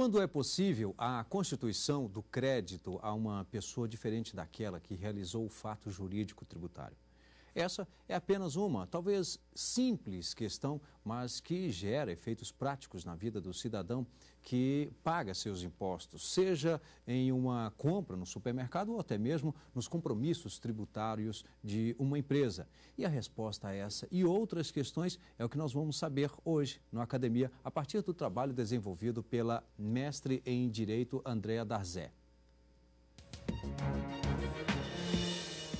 Quando é possível a constituição do crédito a uma pessoa diferente daquela que realizou o fato jurídico tributário? Essa é apenas uma, talvez simples questão, mas que gera efeitos práticos na vida do cidadão que paga seus impostos, seja em uma compra no supermercado ou até mesmo nos compromissos tributários de uma empresa. E a resposta a essa e outras questões é o que nós vamos saber hoje no Academia, a partir do trabalho desenvolvido pela mestre em Direito Andréa Darzé.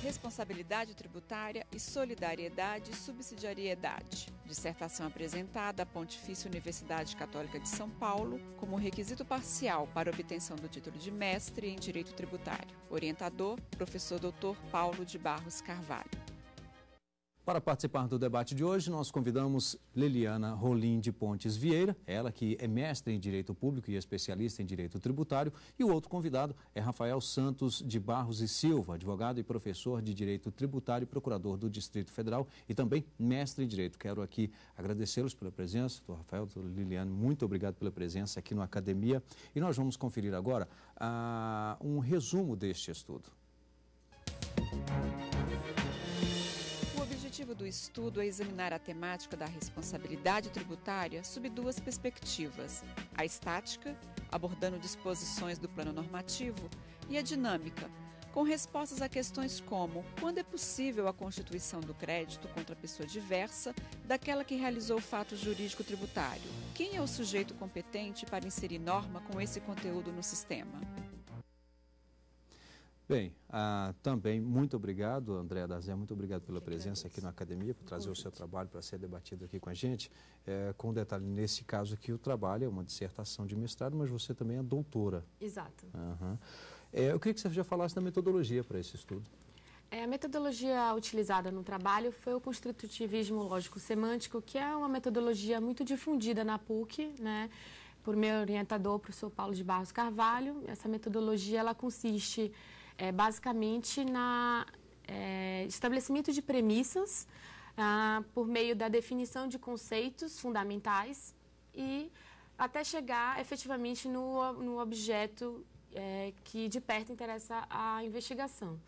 Responsabilidade tributária e solidariedade e subsidiariedade. Dissertação apresentada à Pontifícia Universidade Católica de São Paulo como requisito parcial para obtenção do título de mestre em Direito Tributário. Orientador, professor Dr. Paulo de Barros Carvalho. Para participar do debate de hoje, nós convidamos Leliana Rolim de Pontes Vieira, ela que é mestre em Direito Público e especialista em Direito Tributário, e o outro convidado é Rafael Santos de Barros e Silva, advogado e professor de Direito Tributário e procurador do Distrito Federal e também mestre em Direito. Quero aqui agradecê-los pela presença, doutor Rafael, doutor Leliana, muito obrigado pela presença aqui no Academia. E nós vamos conferir agora um resumo deste estudo. O objetivo do estudo é examinar a temática da responsabilidade tributária sob duas perspectivas: a estática, abordando disposições do plano normativo, e a dinâmica, com respostas a questões como: quando é possível a constituição do crédito contra a pessoa diversa daquela que realizou o fato jurídico tributário? Quem é o sujeito competente para inserir norma com esse conteúdo no sistema? Bem, também muito obrigado, Andréa Darzé, muito obrigado pela presença aqui na Academia, por trazer o seu trabalho para ser debatido aqui com a gente. Com detalhe, nesse caso aqui, o trabalho é uma dissertação de mestrado, mas você também é doutora. Exato. Eu queria que você já falasse da metodologia para esse estudo. A metodologia utilizada no trabalho foi o construtivismo lógico-semântico, que é uma metodologia muito difundida na PUC, né, por meu orientador, o professor Paulo de Barros Carvalho. Essa metodologia ela consiste basicamente na estabelecimento de premissas por meio da definição de conceitos fundamentais e até chegar efetivamente no objeto que de perto interessa a investigação.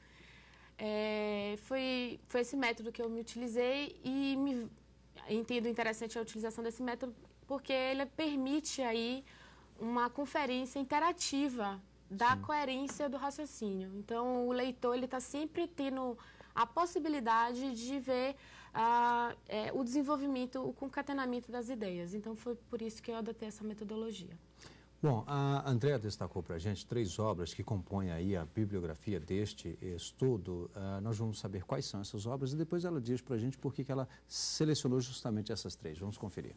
Foi esse método que eu me utilizei e entendo interessante a utilização desse método porque ele permite aí uma conferência interativa da coerência do raciocínio. Então, o leitor está sempre tendo a possibilidade de ver o desenvolvimento, o concatenamento das ideias. Então, foi por isso que eu adotei essa metodologia. Bom, a Andréa destacou para a gente 3 obras que compõem aí a bibliografia deste estudo. Nós vamos saber quais são essas obras e depois ela diz para a gente por que ela selecionou justamente essas 3. Vamos conferir.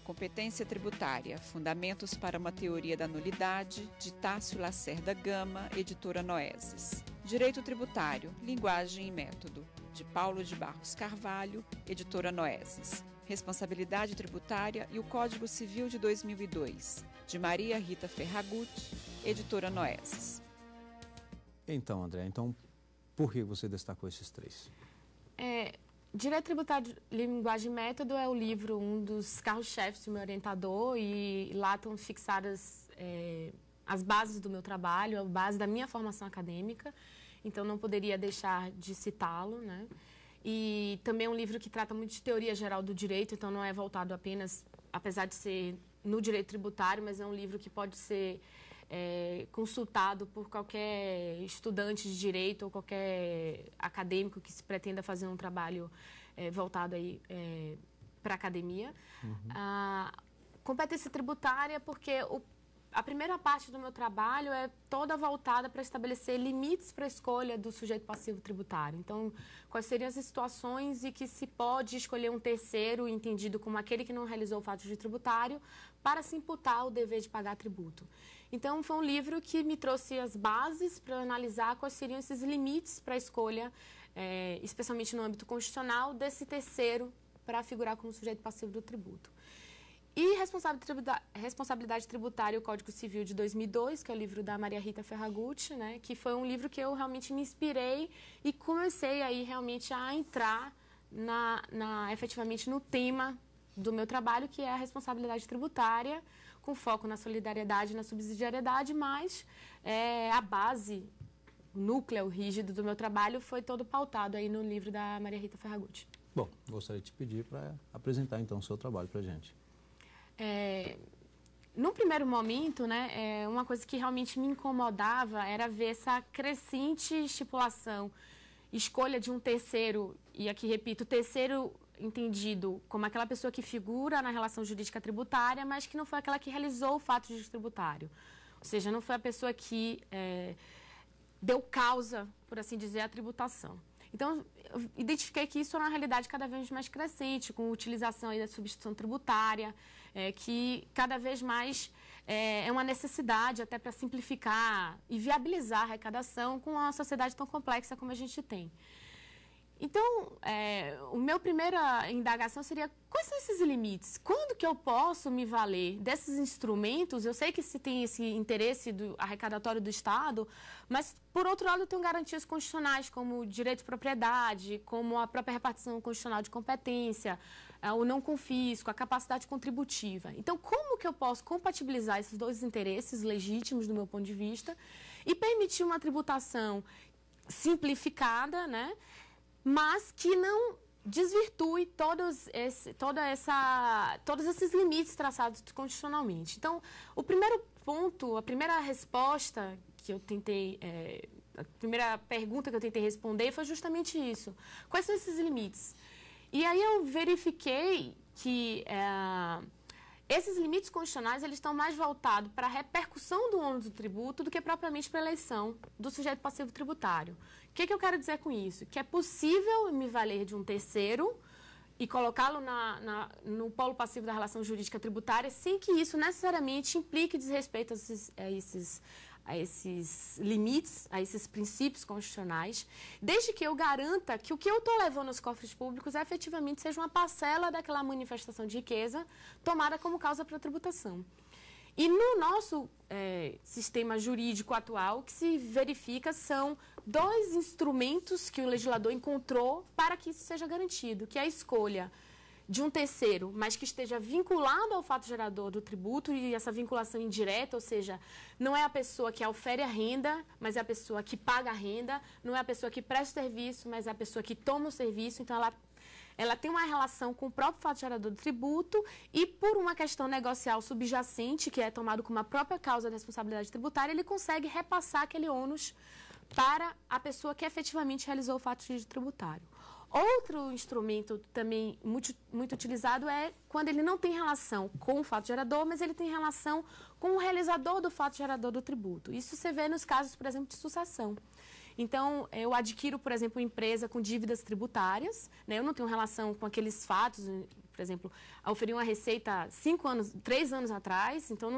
Competência tributária, Fundamentos para uma Teoria da Nulidade, de Tássio Lacerda Gama, editora Noeses. Direito Tributário, Linguagem e Método, de Paulo de Barros Carvalho, editora Noeses. Responsabilidade Tributária e o Código Civil de 2002, de Maria Rita Ferragut, editora Noeses. Então, André, por que você destacou esses 3? Direito Tributário, Linguagem e Método é o livro, um dos carros-chefes do meu orientador, e lá estão fixadas as bases do meu trabalho, a base da minha formação acadêmica, então não poderia deixar de citá-lo, né? E também é um livro que trata muito de teoria geral do direito, então não é voltado apenas, apesar de ser no direito tributário, mas é um livro que pode ser consultado por qualquer estudante de direito ou qualquer acadêmico que se pretenda fazer um trabalho voltado aí para a academia. Competência tributária, porque a primeira parte do meu trabalho é toda voltada para estabelecer limites para a escolha do sujeito passivo tributário. Então, quais seriam as situações em que se pode escolher um terceiro, entendido como aquele que não realizou o fato de tributário, para se imputar o dever de pagar tributo. Então, foi um livro que me trouxe as bases para analisar quais seriam esses limites para a escolha, especialmente no âmbito constitucional, desse terceiro para figurar como sujeito passivo do tributo. E Responsabilidade Tributária e o Código Civil de 2002, que é o livro da Maria Rita Ferragut, né, que foi um livro que eu realmente me inspirei e comecei aí realmente a entrar efetivamente no tema do meu trabalho, que é a responsabilidade tributária, com foco na solidariedade e na subsidiariedade, mas a base, o núcleo rígido do meu trabalho foi todo pautado aí no livro da Maria Rita Ferragutti. Bom, gostaria de te pedir para apresentar então o seu trabalho para a gente. No primeiro momento, né, uma coisa que realmente me incomodava era ver essa crescente estipulação, escolha de um terceiro, e aqui repito, terceiro entendido como aquela pessoa que figura na relação jurídica tributária, mas que não foi aquela que realizou o fato jurídico tributário. Ou seja, não foi a pessoa que deu causa, por assim dizer, à tributação. Então, eu identifiquei que isso era uma realidade cada vez mais crescente, com a utilização aí da substituição tributária, que cada vez mais é uma necessidade até para simplificar e viabilizar a arrecadação com uma sociedade tão complexa como a gente tem. Então, a minha primeira indagação seria, quais são esses limites? Quando que eu posso me valer desses instrumentos? Eu sei que se tem esse interesse do arrecadatório do Estado, mas, por outro lado, eu tenho garantias constitucionais, como o direito de propriedade, como a própria repartição constitucional de competência, o não confisco, a capacidade contributiva. Então, como que eu posso compatibilizar esses dois interesses legítimos, do meu ponto de vista, e permitir uma tributação simplificada, né? Mas que não desvirtue todos esses limites traçados constitucionalmente. Então, o primeiro ponto, a primeira resposta que eu tentei, a primeira pergunta que eu tentei responder foi justamente isso. Quais são esses limites? E aí eu verifiquei que esses limites constitucionais eles estão mais voltados para a repercussão do ônus do tributo do que propriamente para a eleição do sujeito passivo tributário. O que eu quero dizer com isso? Que é possível me valer de um terceiro e colocá-lo no polo passivo da relação jurídica tributária sem que isso necessariamente implique desrespeito a esses limites, a esses princípios constitucionais, desde que eu garanta que o que eu estou levando aos cofres públicos efetivamente seja uma parcela daquela manifestação de riqueza tomada como causa para a tributação. E no nosso sistema jurídico atual, o que se verifica são dois instrumentos que o legislador encontrou para que isso seja garantido, que é a escolha de um terceiro, mas que esteja vinculado ao fato gerador do tributo, e essa vinculação indireta, ou seja, não é a pessoa que aufere a renda, mas é a pessoa que paga a renda, não é a pessoa que presta o serviço, mas é a pessoa que toma o serviço, então ela tem uma relação com o próprio fato gerador do tributo e, por uma questão negocial subjacente, que é tomado como a própria causa da responsabilidade tributária, ele consegue repassar aquele ônus para a pessoa que efetivamente realizou o fato jurídico tributário. Outro instrumento também muito utilizado é quando ele não tem relação com o fato gerador, mas ele tem relação com o realizador do fato gerador do tributo. Isso você vê nos casos, por exemplo, de sucessão. Então, eu adquiro, por exemplo, uma empresa com dívidas tributárias, né? Eu não tenho relação com aqueles fatos, por exemplo, oferi uma receita 3 anos atrás, então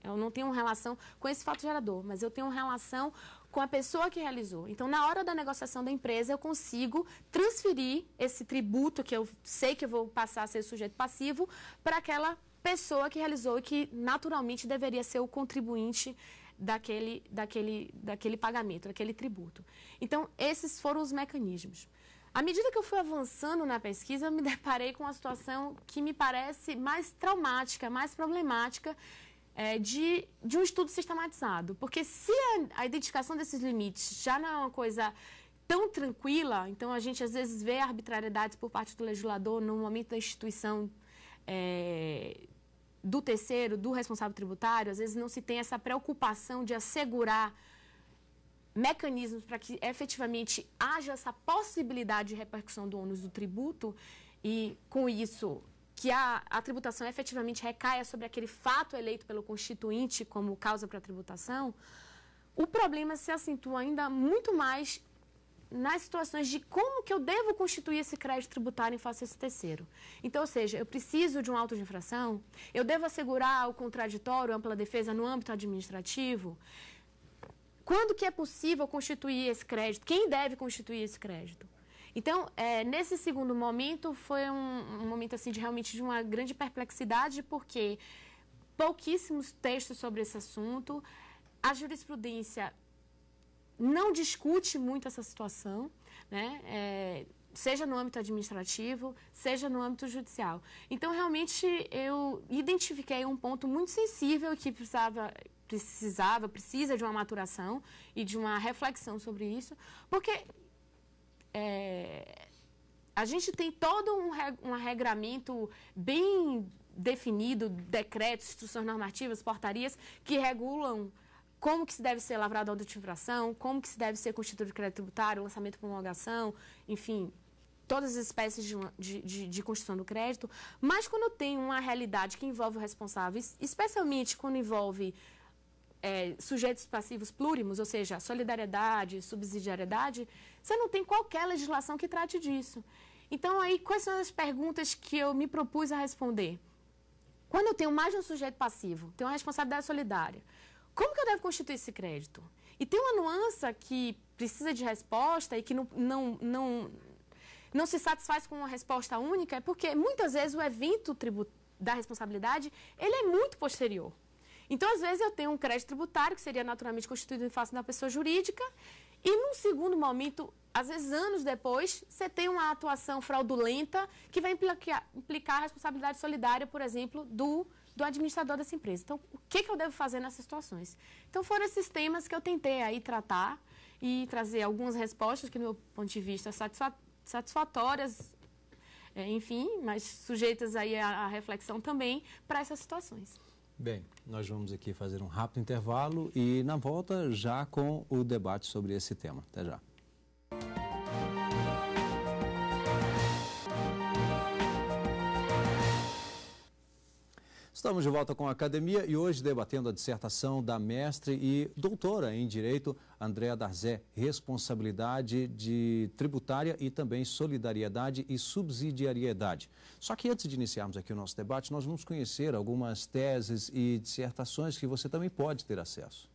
eu não tenho relação com esse fato gerador, mas eu tenho relação com a pessoa que realizou. Então, na hora da negociação da empresa, eu consigo transferir esse tributo, que eu sei que eu vou passar a ser sujeito passivo, para aquela pessoa que realizou e que, naturalmente, deveria ser o contribuinte daquele pagamento, daquele tributo. Então, esses foram os mecanismos. À medida que eu fui avançando na pesquisa, eu me deparei com uma situação que me parece mais traumática, mais problemática, de um estudo sistematizado. Porque se a identificação desses limites já não é uma coisa tão tranquila, então a gente às vezes vê arbitrariedades por parte do legislador no momento da instituição do terceiro, do responsável tributário, às vezes não se tem essa preocupação de assegurar mecanismos para que efetivamente haja essa possibilidade de repercussão do ônus do tributo e, com isso, que a tributação efetivamente recaia sobre aquele fato eleito pelo constituinte como causa para a tributação, o problema se acentua ainda muito mais nas situações de como que eu devo constituir esse crédito tributário em face a esse terceiro. Então, ou seja, eu preciso de um auto de infração, eu devo assegurar o contraditório, a ampla defesa no âmbito administrativo. Quando que é possível constituir esse crédito? Quem deve constituir esse crédito? Então, nesse segundo momento, foi um momento assim, realmente de uma grande perplexidade, porque pouquíssimos textos sobre esse assunto, a jurisprudência não discute muito essa situação, né? seja no âmbito administrativo, seja no âmbito judicial. Então, realmente, eu identifiquei um ponto muito sensível que precisa de uma maturação e de uma reflexão sobre isso, porque a gente tem todo um regramento bem definido, decretos, instruções normativas, portarias, que regulam como que se deve ser lavrado a auto de infração, como que se deve ser constituído o crédito tributário, lançamento e promulgação, enfim, todas as espécies de constituição do crédito. Mas quando eu tenho uma realidade que envolve o responsável, especialmente quando envolve sujeitos passivos plúrimos, ou seja, solidariedade, subsidiariedade, você não tem qualquer legislação que trate disso. Então, aí, quais são as perguntas que eu me propus a responder? Quando eu tenho mais de um sujeito passivo, tenho uma responsabilidade solidária, como que eu devo constituir esse crédito? E tem uma nuance que precisa de resposta e que não se satisfaz com uma resposta única, é porque muitas vezes o evento da responsabilidade, ele é muito posterior. Então, às vezes, eu tenho um crédito tributário, que seria naturalmente constituído em face da pessoa jurídica, e num segundo momento, às vezes anos depois, você tem uma atuação fraudulenta que vai implicar a responsabilidade solidária, por exemplo, do administrador dessa empresa. Então, o que eu devo fazer nessas situações? Então, foram esses temas que eu tentei aí tratar e trazer algumas respostas que, do meu ponto de vista, satisfatórias, enfim, mas sujeitas aí à reflexão também para essas situações. Bem, nós vamos aqui fazer um rápido intervalo e na volta já com o debate sobre esse tema. Até já. Estamos de volta com a Academia e hoje debatendo a dissertação da mestre e doutora em Direito, Andréa Darzé, responsabilidade tributária e também solidariedade e subsidiariedade. Só que antes de iniciarmos aqui o nosso debate, nós vamos conhecer algumas teses e dissertações que você também pode ter acesso.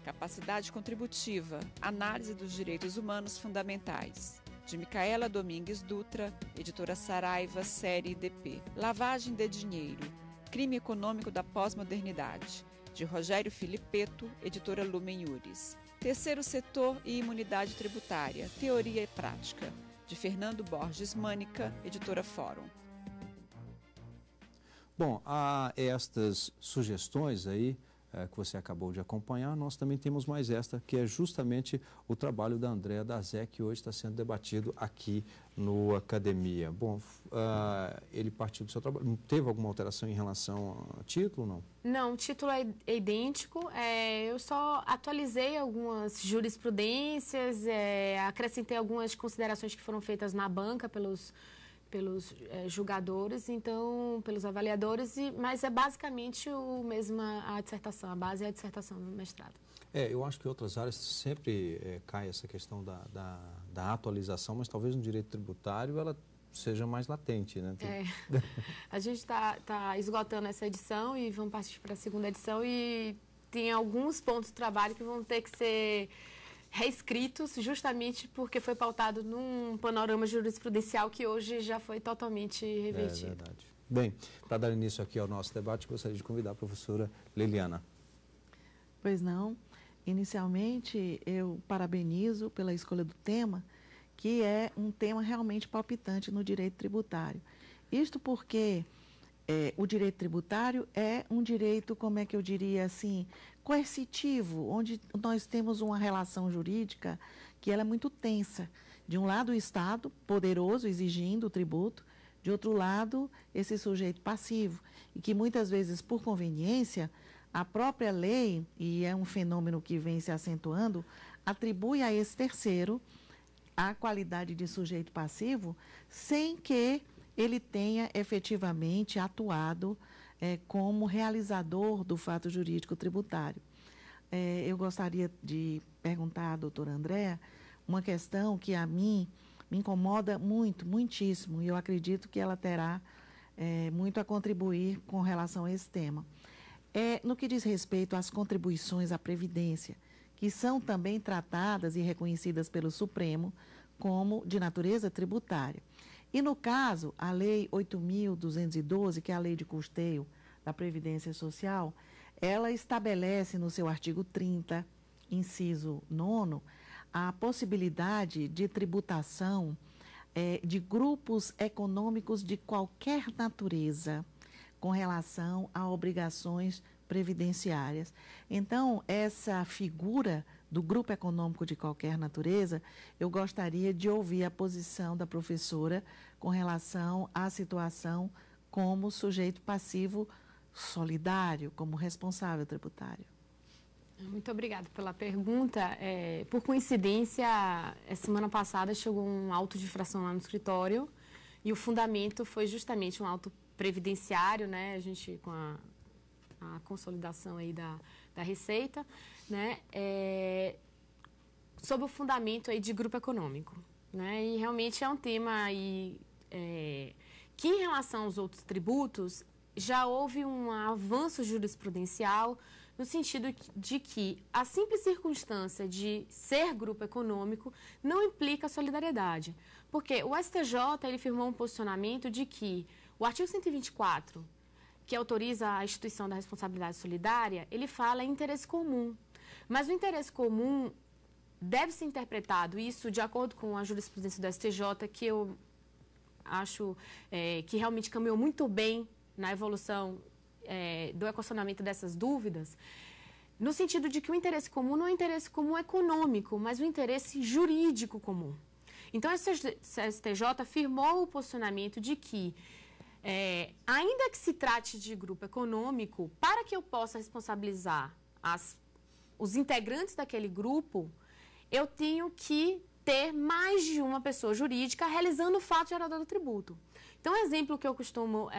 Capacidade contributiva, análise dos direitos humanos fundamentais. De Micaela Domingues Dutra, editora Saraiva, série DP. Lavagem de dinheiro, crime econômico da pós-modernidade. De Rogério Filipeto, editora Lumen Iuris. Terceiro setor e imunidade tributária, teoria e prática. De Fernando Borges Mânica, editora Fórum. Bom, há estas sugestões aí que você acabou de acompanhar, nós também temos mais esta, que é justamente o trabalho da Andréa Darzé, que hoje está sendo debatido aqui no Academia. Bom, ele partiu do seu trabalho, teve alguma alteração em relação ao título, não? Não, o título é idêntico, eu só atualizei algumas jurisprudências, acrescentei algumas considerações que foram feitas na banca pelos julgadores, então, pelos avaliadores, mas é basicamente a dissertação, a base é a dissertação do mestrado. Eu acho que em outras áreas sempre cai essa questão da atualização, mas talvez no direito tributário ela seja mais latente, né? A gente está esgotando essa edição e vamos partir para a segunda edição e tem alguns pontos de trabalho que vão ter que ser reescritos justamente porque foi pautado num panorama jurisprudencial que hoje já foi totalmente revertido. É verdade. Bem, para dar início aqui ao nosso debate, gostaria de convidar a professora Liliana. Pois não. Inicialmente, eu parabenizo pela escolha do tema, que é um tema realmente palpitante no direito tributário. Isto porque o direito tributário é um direito, como é que eu diria assim, coercitivo, onde nós temos uma relação jurídica que ela é muito tensa. De um lado, o Estado, poderoso, exigindo o tributo, de outro lado, esse sujeito passivo, e que muitas vezes, por conveniência, a própria lei, e é um fenômeno que vem se acentuando, atribui a esse terceiro a qualidade de sujeito passivo, sem que ele tenha efetivamente atuado como realizador do fato jurídico tributário. Eu gostaria de perguntar à doutora Andréa uma questão que a mim me incomoda muito, muitíssimo, e eu acredito que ela terá muito a contribuir com relação a esse tema. No que diz respeito às contribuições à Previdência, que são também tratadas e reconhecidas pelo Supremo como de natureza tributária. E, no caso, a Lei 8.212, que é a Lei de Custeio da Previdência Social, ela estabelece no seu artigo 30, inciso 9º, a possibilidade de tributação de grupos econômicos de qualquer natureza com relação a obrigações previdenciárias. Então, essa figura do grupo econômico de qualquer natureza, eu gostaria de ouvir a posição da professora com relação à situação como sujeito passivo solidário, como responsável tributário. Muito obrigada pela pergunta. Por coincidência, semana passada chegou um auto de infração lá no escritório e o fundamento foi justamente um auto previdenciário, né? A gente com a consolidação aí da Receita, né? Sob o fundamento aí de grupo econômico, né? E realmente é um tema aí, que em relação aos outros tributos já houve um avanço jurisprudencial no sentido de que a simples circunstância de ser grupo econômico não implica solidariedade. Porque o STJ ele firmou um posicionamento de que o artigo 124, que autoriza a instituição da responsabilidade solidária, ele fala em interesse comum. Mas o interesse comum deve ser interpretado, isso de acordo com a jurisprudência do STJ, que eu acho que realmente caminhou muito bem na evolução do equacionamento dessas dúvidas, no sentido de que o interesse comum não é um interesse comum econômico, mas um interesse jurídico comum. Então, a STJ afirmou o posicionamento de que, ainda que se trate de grupo econômico, para que eu possa responsabilizar os integrantes daquele grupo, eu tenho que ter mais de uma pessoa jurídica realizando o fato gerador do tributo. Então, um exemplo que eu costumo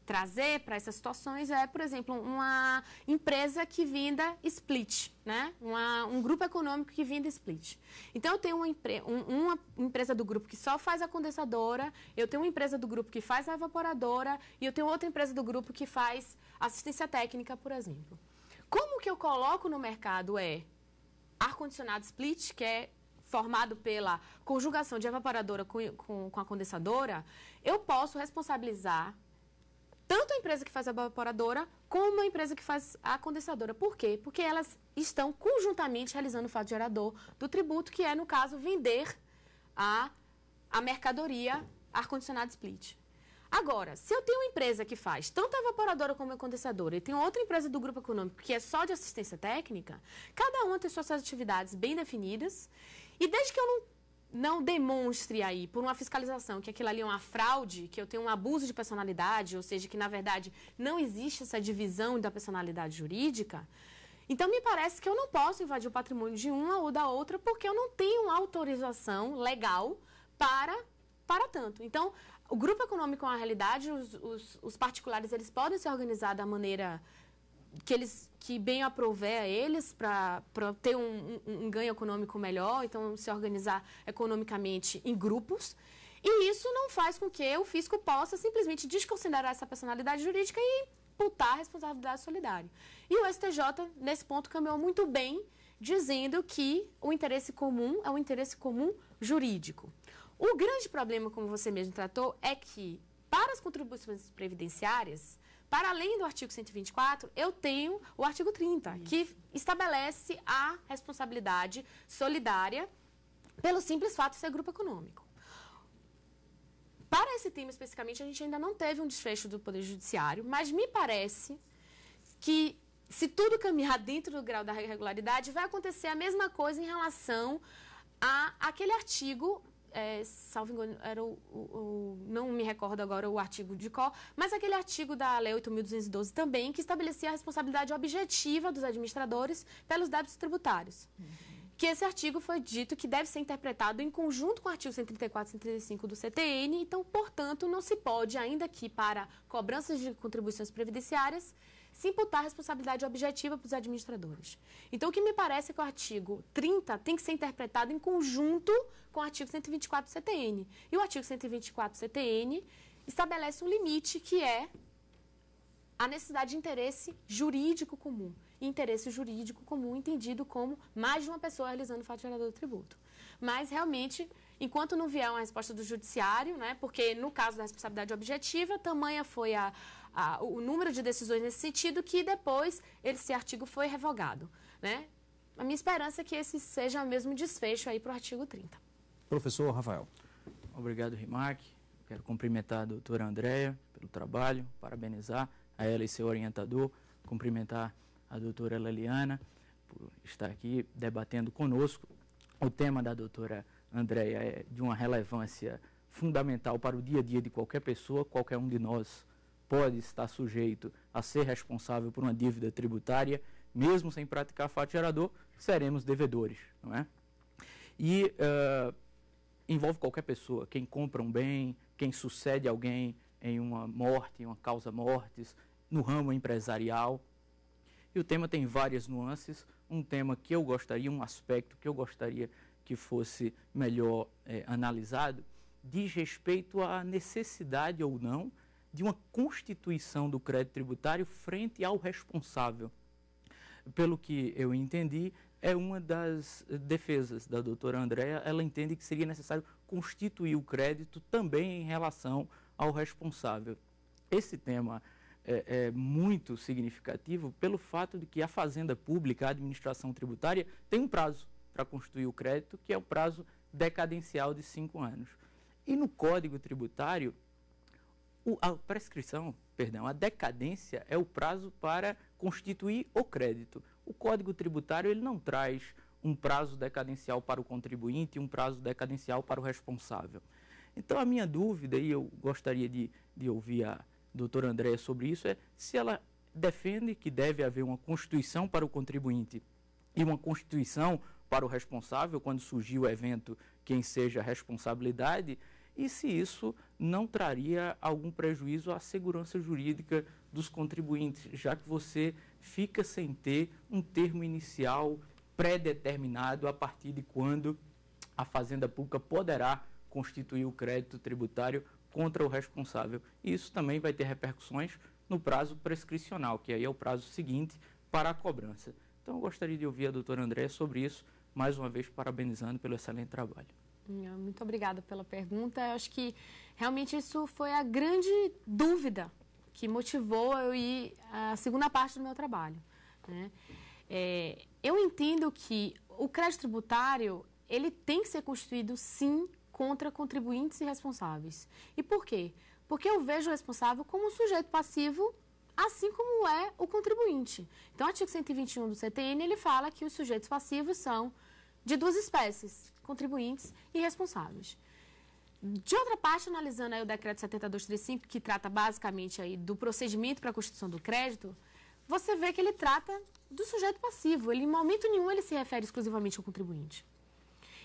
trazer para essas situações por exemplo, uma empresa que venda split, né? Um grupo econômico que venda split. Então, eu tenho uma empresa do grupo que só faz a condensadora, eu tenho uma empresa do grupo que faz a evaporadora e eu tenho outra empresa do grupo que faz assistência técnica, por exemplo. Como que eu coloco no mercado ar-condicionado split, que é formado pela conjugação de evaporadora com a condensadora, eu posso responsabilizar tanto a empresa que faz a evaporadora como a empresa que faz a condensadora. Por quê? Porque elas estão conjuntamente realizando o fato gerador do tributo, que é, no caso, vender a mercadoria ar-condicionado split. Agora, se eu tenho uma empresa que faz tanto a evaporadora como a condensadora e tenho outra empresa do grupo econômico que é só de assistência técnica, cada uma tem suas atividades bem definidas e desde que eu não demonstre aí, por uma fiscalização, que aquilo ali é uma fraude, que eu tenho um abuso de personalidade, ou seja, que, na verdade, não existe essa divisão da personalidade jurídica, então me parece que eu não posso invadir o patrimônio de uma ou da outra porque eu não tenho autorização legal para tanto. Então, o grupo econômico é uma realidade, os particulares eles podem se organizar da maneira que bem aprouver a eles para ter um ganho econômico melhor, então se organizar economicamente em grupos, e isso não faz com que o fisco possa simplesmente desconsiderar essa personalidade jurídica e imputar a responsabilidade solidária. E o STJ, nesse ponto, caminhou muito bem, dizendo que o interesse comum é um interesse comum jurídico. O grande problema, como você mesmo tratou, é que, para as contribuições previdenciárias, para além do artigo 124, eu tenho o artigo 30, que estabelece a responsabilidade solidária pelo simples fato de ser grupo econômico. Para esse tema especificamente, a gente ainda não teve um desfecho do Poder Judiciário, mas me parece que, se tudo caminhar dentro do grau da regularidade, vai acontecer a mesma coisa em relação àquele artigo. Salvo engano, era não me recordo agora o artigo de qual, mas aquele artigo da Lei 8.212 também, que estabelecia a responsabilidade objetiva dos administradores pelos débitos tributários. Que esse artigo foi dito que deve ser interpretado em conjunto com o artigo 134 e 135 do CTN, então, portanto, não se pode, ainda que para cobranças de contribuições previdenciárias, se imputar responsabilidade objetiva para os administradores. Então, o que me parece é que o artigo 30 tem que ser interpretado em conjunto com o artigo 124 do CTN. E o artigo 124 do CTN estabelece um limite que é a necessidade de interesse jurídico comum. E interesse jurídico comum entendido como mais de uma pessoa realizando o fato gerador do tributo. Mas, realmente, enquanto não vier uma resposta do judiciário, né, porque no caso da responsabilidade objetiva, tamanha foi o número de decisões nesse sentido que depois esse artigo foi revogado, né? a minha esperança é que esse seja o mesmo desfecho aí para o artigo 30. Professor Rafael. Obrigado, Rimac. Quero cumprimentar a doutora Andréia pelo trabalho, parabenizar a ela e seu orientador, cumprimentar a doutora Leliana por estar aqui debatendo conosco. O tema da doutora Andréia é de uma relevância fundamental para o dia a dia de qualquer pessoa. Qualquer um de nós pode estar sujeito a ser responsável por uma dívida tributária, mesmo sem praticar fato gerador, seremos devedores, não é? E envolve qualquer pessoa, quem compra um bem, quem sucede alguém em uma morte, em uma causa mortis, no ramo empresarial. E o tema tem várias nuances. Um tema que eu gostaria, um aspecto que eu gostaria que fosse melhor analisado, diz respeito à necessidade ou não de uma constituição do crédito tributário frente ao responsável. Pelo que eu entendi, é uma das defesas da doutora Andréia. Ela entende que seria necessário constituir o crédito também em relação ao responsável. Esse tema é muito significativo pelo fato de que a Fazenda Pública, a administração tributária, tem um prazo para constituir o crédito, que é o prazo decadencial de 5 anos. E no Código Tributário, a decadência é o prazo para constituir o crédito. O Código Tributário ele não traz um prazo decadencial para o contribuinte e um prazo decadencial para o responsável. Então, a minha dúvida, e eu gostaria de ouvir a doutora Andréia sobre isso, é se ela defende que deve haver uma constituição para o contribuinte e uma constituição para o responsável, quando surgir o evento que enseja a responsabilidade, e se isso não traria algum prejuízo à segurança jurídica dos contribuintes, já que você fica sem ter um termo inicial pré-determinado a partir de quando a Fazenda Pública poderá constituir o crédito tributário contra o responsável. E isso também vai ter repercussões no prazo prescricional, que aí é o prazo seguinte para a cobrança. Então, eu gostaria de ouvir a doutora Andréia sobre isso, mais uma vez parabenizando pelo excelente trabalho. Muito obrigada pela pergunta. Eu acho que realmente isso foi a grande dúvida que motivou eu ir à segunda parte do meu trabalho, né? Eu entendo que o crédito tributário ele tem que ser constituído, sim, contra contribuintes e responsáveis. E por quê? Porque eu vejo o responsável como um sujeito passivo, assim como é o contribuinte. Então, o artigo 121 do CTN, ele fala que os sujeitos passivos são de duas espécies, contribuintes e responsáveis. De outra parte, analisando aí o decreto 7235, que trata basicamente aí do procedimento para a constituição do crédito, você vê que ele trata do sujeito passivo. Ele, em momento nenhum, ele se refere exclusivamente ao contribuinte.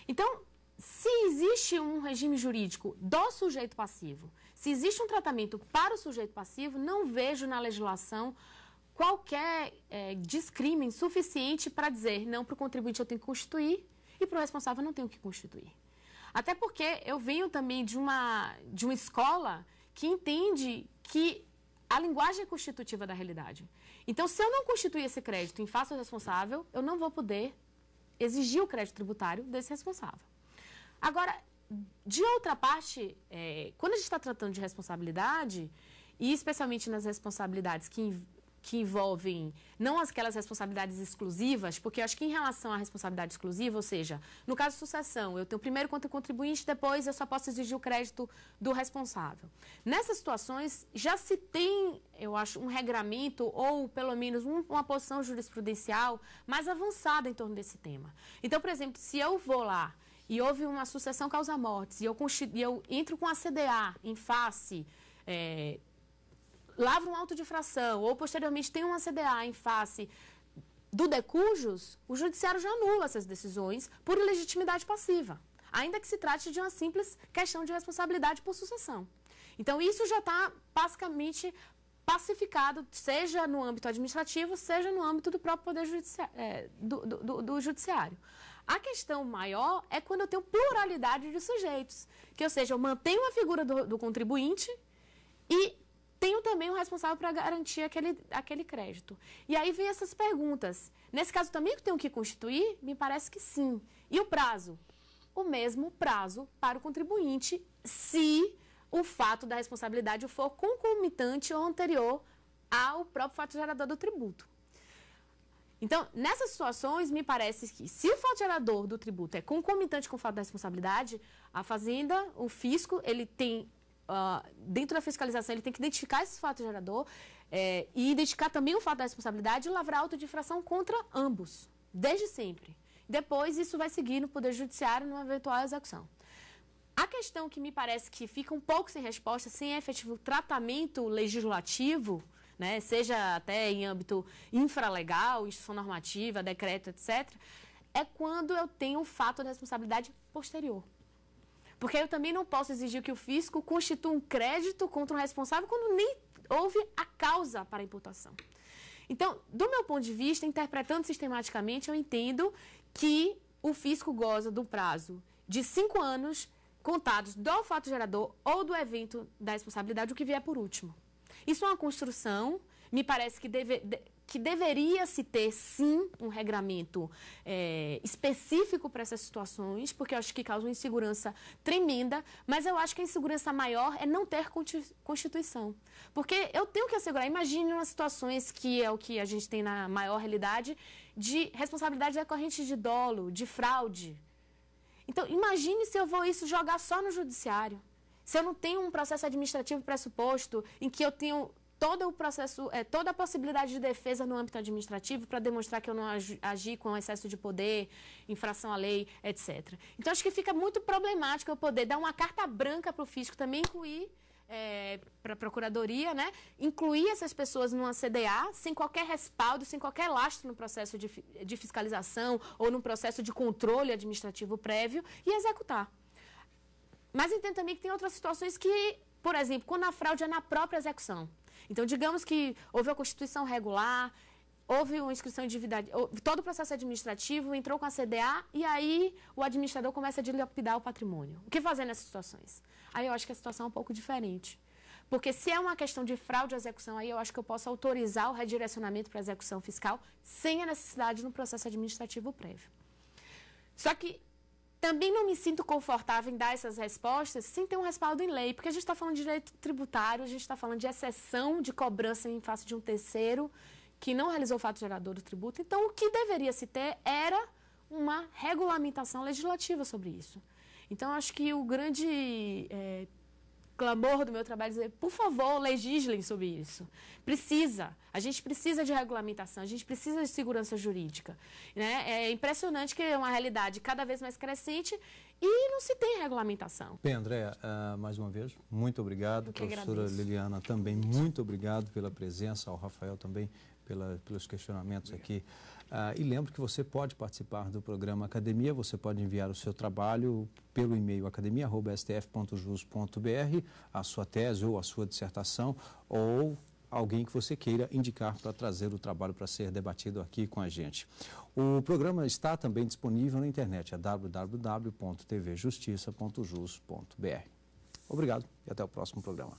Então, se existe um regime jurídico do sujeito passivo, se existe um tratamento para o sujeito passivo, não vejo na legislação qualquer descrime suficiente para dizer não, para o contribuinte eu tenho que constituir e para o responsável eu não tenho que constituir. Até porque eu venho também de uma escola que entende que a linguagem é constitutiva da realidade. Então, se eu não constituir esse crédito em face ao responsável, eu não vou poder exigir o crédito tributário desse responsável. Agora, de outra parte, quando a gente está tratando de responsabilidade, e especialmente nas responsabilidades que envolvem não aquelas responsabilidades exclusivas, porque eu acho que em relação à responsabilidade exclusiva, ou seja, no caso de sucessão, eu tenho primeiro contra o contribuinte, depois eu só posso exigir o crédito do responsável. Nessas situações, já se tem, eu acho, um regramento ou pelo menos uma posição jurisprudencial mais avançada em torno desse tema. Então, por exemplo, se eu vou lá e houve uma sucessão causa-mortes e eu entro com a CDA em face, lavro um auto de infração ou posteriormente tem uma CDA em face do decujus, o judiciário já anula essas decisões por ilegitimidade passiva, ainda que se trate de uma simples questão de responsabilidade por sucessão. Então, isso já está basicamente pacificado, seja no âmbito administrativo, seja no âmbito do próprio poder do judiciário. A questão maior é quando eu tenho pluralidade de sujeitos, que, ou seja, eu mantenho a figura do contribuinte e tenho também o responsável para garantir aquele crédito. E aí vem essas perguntas. Nesse caso também que tenho que constituir? Me parece que sim. E o prazo? O mesmo prazo para o contribuinte, se o fato da responsabilidade for concomitante ou anterior ao próprio fato gerador do tributo. Então, nessas situações, me parece que se o fato gerador do tributo é concomitante com o fato da responsabilidade, a Fazenda, o fisco, ele tem, dentro da fiscalização, ele tem que identificar esse fato gerador e identificar também o fato da responsabilidade e lavrar auto de infração contra ambos, desde sempre. Depois, isso vai seguir no Poder Judiciário numa eventual execução. A questão que me parece que fica um pouco sem resposta, sem efetivo tratamento legislativo, né, seja até em âmbito infralegal, instituição normativa, decreto, etc., é quando eu tenho o fato da responsabilidade posterior. Porque eu também não posso exigir que o fisco constitua um crédito contra um responsável quando nem houve a causa para a imputação. Então, do meu ponto de vista, interpretando sistematicamente, eu entendo que o fisco goza do prazo de 5 anos contados do fato gerador ou do evento da responsabilidade, o que vier por último. Isso é uma construção, me parece que deveria se ter, sim, um regramento específico para essas situações, porque eu acho que causa uma insegurança tremenda, mas eu acho que a insegurança maior é não ter Constituição. Porque eu tenho que assegurar, imagine umas situações que é o que a gente tem na maior realidade, de responsabilidade decorrente de dolo, de fraude. Então, imagine se eu vou jogar só no judiciário. Se eu não tenho um processo administrativo pressuposto em que eu tenho todo o processo, toda a possibilidade de defesa no âmbito administrativo para demonstrar que eu não agi com excesso de poder, infração à lei, etc. Então, acho que fica muito problemático eu poder dar uma carta branca para o fisco, também incluir para a Procuradoria, né, incluir essas pessoas numa CDA sem qualquer respaldo, sem qualquer lastro no processo de fiscalização ou no processo de controle administrativo prévio e executar. Mas entendo também que tem outras situações que, por exemplo, quando a fraude é na própria execução. Então, digamos que houve a constituição regular, houve uma inscrição em dívida, todo o processo administrativo entrou com a CDA e aí o administrador começa a dilapidar o patrimônio. O que fazer nessas situações? Aí eu acho que a situação é um pouco diferente. Porque se é uma questão de fraude à execução, aí eu acho que eu posso autorizar o redirecionamento para a execução fiscal sem a necessidade no processo administrativo prévio. Só que também não me sinto confortável em dar essas respostas sem ter um respaldo em lei, porque a gente está falando de direito tributário, a gente está falando de exceção de cobrança em face de um terceiro que não realizou o fato gerador do tributo. Então, o que deveria se ter era uma regulamentação legislativa sobre isso. Então, acho que o grande clamor do meu trabalho é dizer, por favor, legislem sobre isso. A gente precisa de regulamentação, a gente precisa de segurança jurídica. Né? É impressionante que é uma realidade cada vez mais crescente e não se tem regulamentação. Bem, Andréa, mais uma vez, muito obrigado. Professora Liliana, também muito obrigado pela presença, ao Rafael também pelos questionamentos aqui. E lembro que você pode participar do programa Academia, você pode enviar o seu trabalho pelo e-mail academia@stf.jus.br, a sua tese ou a sua dissertação, ou alguém que você queira indicar para trazer o trabalho para ser debatido aqui com a gente. O programa está também disponível na internet, é www.tvjustiça.jus.br. Obrigado e até o próximo programa.